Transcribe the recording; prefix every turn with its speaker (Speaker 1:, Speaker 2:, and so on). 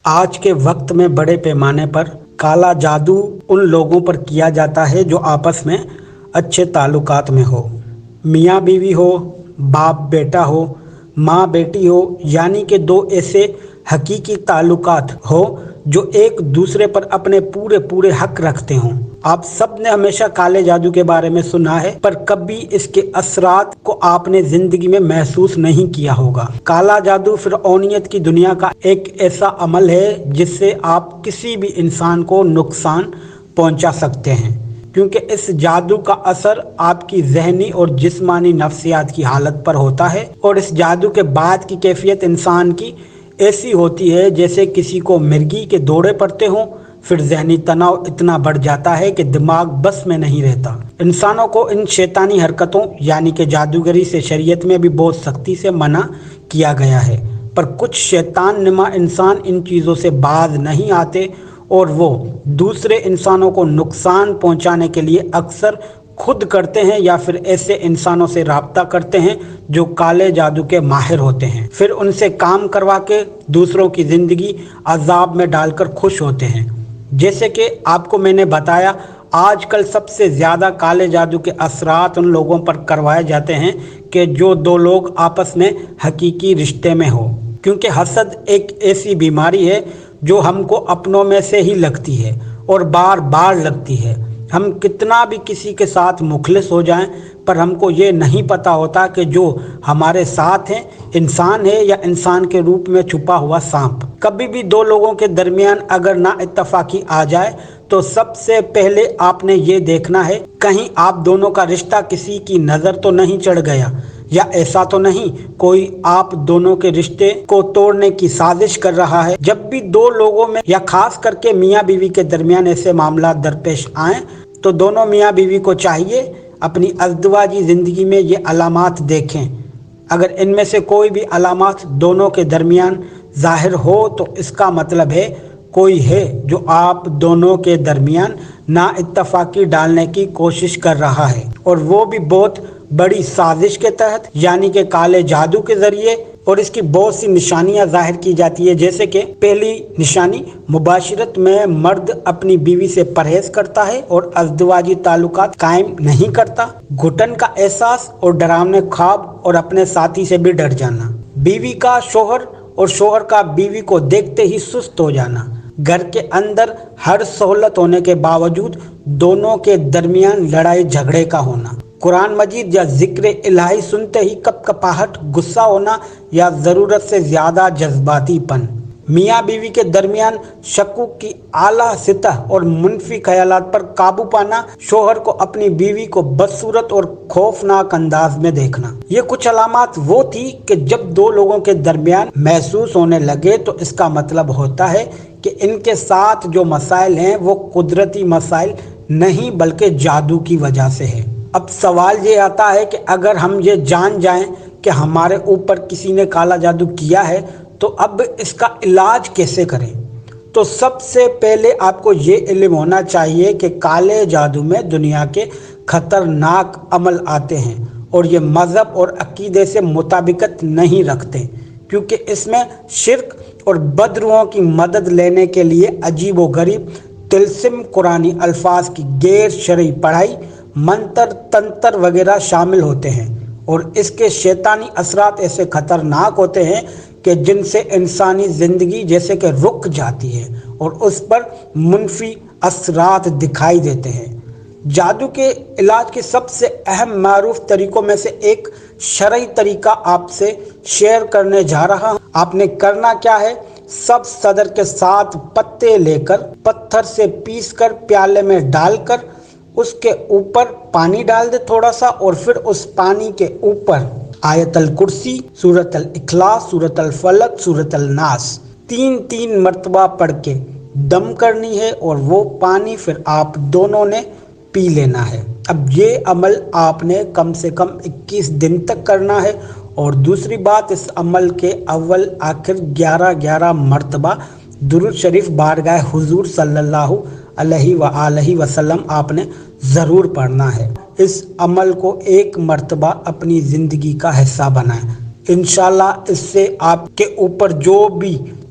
Speaker 1: آج کے وقت میں بڑے پیمانے پر کالا جادو ان لوگوں پر کیا جاتا ہے جو آپس میں اچھے تعلقات میں ہو، میاں بیوی ہو، باپ بیٹا ہو، ماں بیٹی ہو، یعنی کہ دو ایسے حقیقی تعلقات ہو جو ایک دوسرے پر اپنے پورے حق رکھتے ہوں۔ آپ سب نے ہمیشہ کالے جادو کے بارے میں سنا ہے، پر کبھی اس کے اثرات کو آپ نے زندگی میں محسوس نہیں کیا ہوگا۔ کالا جادو فرعونیت کی دنیا کا ایک ایسا عمل ہے جس سے آپ کسی بھی انسان کو نقصان پہنچا سکتے ہیں، کیونکہ اس جادو کا اثر آپ کی ذہنی اور جسمانی نفسیات کی حالت پر ہوتا ہے، اور اس جادو کے بعد کی کیفیت انسان کی ایسی ہوتی ہے جیسے کسی کو مرگی کے دورے پڑتے ہوں۔ پھر ذہنی تناؤ اتنا بڑھ جاتا ہے کہ دماغ بس میں نہیں رہتا۔ انسانوں کو ان شیطانی حرکتوں یعنی کہ جادوگری سے شریعت میں بھی بہت سختی سے منع کیا گیا ہے، پر کچھ شیطان نما انسان ان چیزوں سے باز نہیں آتے اور وہ دوسرے انسانوں کو نقصان پہنچانے کے لیے اکثر خود کرتے ہیں یا پھر ایسے انسانوں سے رابطہ کرتے ہیں جو کالے جادو کے ماہر ہوتے ہیں، پھر ان سے کام کروا کے دوسروں کی زندگی عذاب میں ڈال کر خوش ہوتے ہیں۔ جیسے کہ آپ کو میں نے بتایا، آج کل سب سے زیادہ کالے جادو کے اثرات ان لوگوں پر کروائے جاتے ہیں کہ جو دو لوگ آپس میں حقیقی رشتے میں ہو، کیونکہ حسد ایک ایسی بیماری ہے جو ہم کو اپنوں میں سے ہی لگتی ہے اور بار بار لگتی ہے۔ ہم کتنا بھی کسی کے ساتھ مخلص ہو جائیں، پر ہم کو یہ نہیں پتا ہوتا کہ جو ہمارے ساتھ ہیں انسان ہے یا انسان کے روپ میں چھپا ہوا سانپ۔ کبھی بھی دو لوگوں کے درمیان اگر نا اتفاقی آ جائے تو سب سے پہلے آپ نے یہ دیکھنا ہے کہیں آپ دونوں کا رشتہ کسی کی نظر تو نہیں چڑھ گیا، یا ایسا تو نہیں کوئی آپ دونوں کے رشتے کو توڑنے کی سازش کر رہا ہے۔ جب بھی دو لوگوں میں یا خاص کر کے میاں بیوی کے درمیان ایسے معاملات درپیش آئیں تو دونوں میاں بیوی کو چاہیے اپنی ازدواجی زندگی میں یہ علامات دیکھیں۔ اگر ان میں سے کوئی بھی علامات دونوں کے درمیان ظاہر ہو تو اس کا مطلب ہے کوئی ہے جو آپ دونوں کے درمیان نا اتفاقی ڈالنے کی کوشش کر رہا ہے، اور وہ بھی بہت بڑی سازش کے تحت، یعنی کہ کالے جادو کے ذریعے۔ اور اس کی بہت سی نشانیاں ظاہر کی جاتی ہے، جیسے کہ پہلی نشانی، مباشرت میں مرد اپنی بیوی سے پرہیز کرتا ہے اور ازدواجی تعلقات قائم نہیں کرتا، گھٹن کا احساس اور ڈراونے خواب اور اپنے ساتھی سے بھی ڈر جانا، بیوی کا شوہر اور شوہر کا بیوی کو دیکھتے ہی سست ہو جانا، گھر کے اندر ہر سہولت ہونے کے باوجود دونوں کے درمیان لڑائی جھگڑے کا ہونا، قرآن مجید یا ذکر الہی سنتے ہی کپ کپاہٹ، غصہ ہونا یا ضرورت سے زیادہ جذباتی پن، میاں بیوی کے درمیان شکوک کی اعلیٰ سطح اور منفی خیالات پر قابو پانا، شوہر کو اپنی بیوی کو بدصورت اور خوفناک انداز میں دیکھنا۔ یہ کچھ علامات وہ تھی کہ جب دو لوگوں کے درمیان محسوس ہونے لگے تو اس کا مطلب ہوتا ہے کہ ان کے ساتھ جو مسائل ہیں وہ قدرتی مسائل نہیں بلکہ جادو کی وجہ سے ہے۔ اب سوال یہ آتا ہے کہ اگر ہم یہ جان جائیں کہ ہمارے اوپر کسی نے کالا جادو کیا ہے تو اب اس کا علاج کیسے کریں؟ تو سب سے پہلے آپ کو یہ علم ہونا چاہیے کہ کالے جادو میں دنیا کے خطرناک عمل آتے ہیں اور یہ مذہب اور عقیدے سے مطابقت نہیں رکھتے، کیونکہ اس میں شرک اور بدروحوں کی مدد لینے کے لیے عجیب و غریب طلسم، قرآنی الفاظ کی غیر شرعی پڑھائی، منتر تنتر وغیرہ شامل ہوتے ہیں، اور اس کے شیطانی اثرات ایسے خطرناک ہوتے ہیں کہ جن سے انسانی زندگی جیسے کہ رک جاتی ہے اور اس پر منفی اثرات دکھائی دیتے ہیں۔ جادو کے علاج کے سب سے اہم معروف طریقوں میں سے ایک شرعی طریقہ آپ سے شیئر کرنے جا رہا ہوں۔ آپ نے کرنا کیا ہے، سب صدر کے ساتھ پتے لے کر پتھر سے پیس کر پیالے میں ڈال کر اس کے اوپر پانی ڈال دے تھوڑا سا، اور پھر اس پانی کے اوپر آیت الکرسی، سورۃ الاخلاص، سورۃ الفلق، سورۃ الناس 3 مرتبہ پڑھ کے دم کرنی ہے، اور وہ پانی پھر آپ دونوں نے پی لینا ہے۔ اب یہ عمل آپ نے کم سے کم 21 دن تک کرنا ہے، اور دوسری بات، اس عمل کے اول آخر 11 مرتبہ درود شریف بارگاہ حضور صلی اللہ علیہ وآلہ وسلم آپ نے ضرور پڑھنا ہے۔ اس عمل کو 1 مرتبہ اپنی زندگی کا حصہ بنائیں، انشاءاللہ اس سے آپ کے اوپر جو بھی